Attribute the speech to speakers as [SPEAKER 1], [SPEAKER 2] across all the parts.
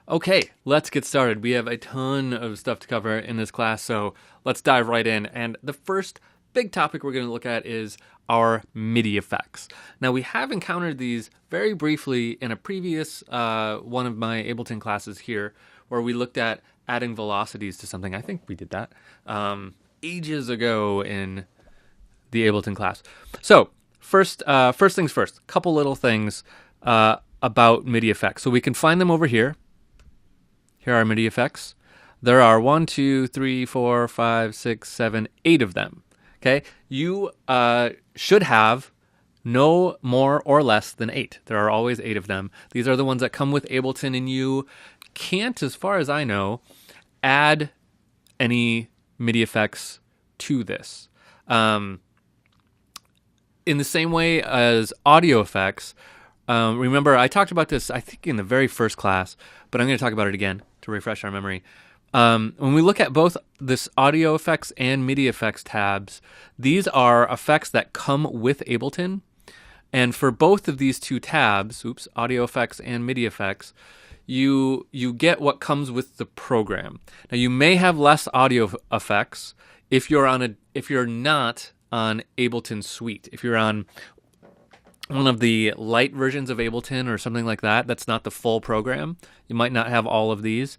[SPEAKER 1] Okay, let's get started. We have a ton of stuff to cover in this class, so let's dive right in. And the first big topic we're going to look at is our MIDI effects. Now, we have encountered these very briefly in a previous one of my Ableton classes here, where we looked at adding velocities to something. I think we did that ages ago in the Ableton class. So, first things first, couple little things about MIDI effects. So we can find them over here. Here are MIDI effects. There are 1, 2, 3, 4, 5, 6, 7, 8 of them. Okay, you should have no more or less than 8. There are always 8 of them. These are the ones that come with Ableton, and you can't, as far as I know, add any MIDI effects to this. In the same way as audio effects, remember I talked about this, I think, in the very first class, but I'm going to talk about it again to refresh our memory. When we look at both this audio effects and MIDI effects tabs, these are effects that come with Ableton. And for both of these two tabs, audio effects and MIDI effects, you get what comes with the program. Now, you may have less audio effects if you're not on Ableton Suite. If you're on one of the light versions of Ableton or something like that, that's not the full program, you might not have all of these.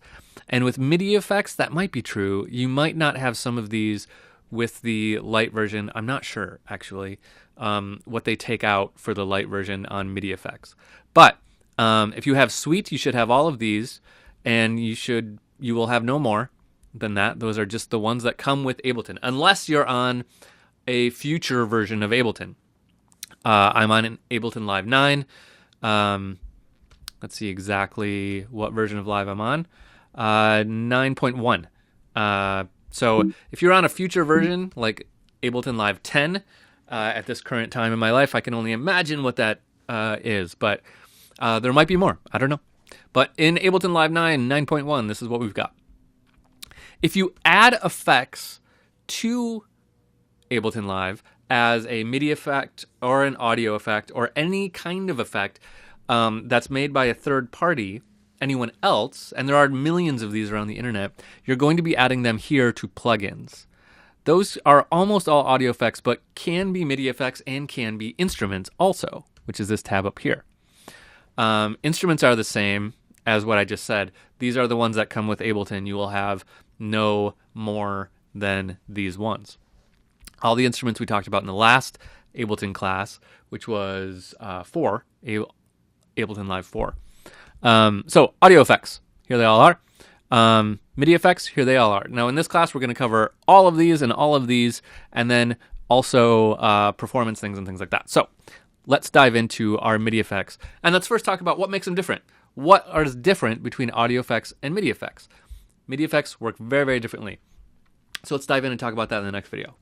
[SPEAKER 1] And with MIDI effects, that might be true. You might not have some of these with the light version. I'm not sure, actually, what they take out for the light version on MIDI effects. But if you have Suite, you should have all of these, and you will have no more than that. Those are just the ones that come with Ableton, unless you're on a future version of Ableton. I'm on an Ableton Live 9. Let's see exactly what version of Live I'm on. 9.1. So if you're on a future version, like Ableton Live 10, at this current time in my life, I can only imagine what that is. But there might be more. I don't know. But in Ableton Live 9, 9.1, this is what we've got. If you add effects to Ableton Live as a MIDI effect or an audio effect or any kind of effect that's made by a third party, anyone else, and there are millions of these around the internet, you're going to be adding them here to plugins. Those are almost all audio effects, but can be MIDI effects and can be instruments also, which is this tab up here. Instruments are the same as what I just said. These are the ones that come with Ableton. You will have no more than these ones. All the instruments we talked about in the last Ableton class, which was 4, Ableton Live 4. So audio effects, here they all are. MIDI effects, here they all are. Now in this class, we're going to cover all of these, and then also performance things and things like that. So let's dive into our MIDI effects. And let's first talk about what makes them different. What is different between audio effects and MIDI effects? MIDI effects work very, very differently. So let's dive in and talk about that in the next video.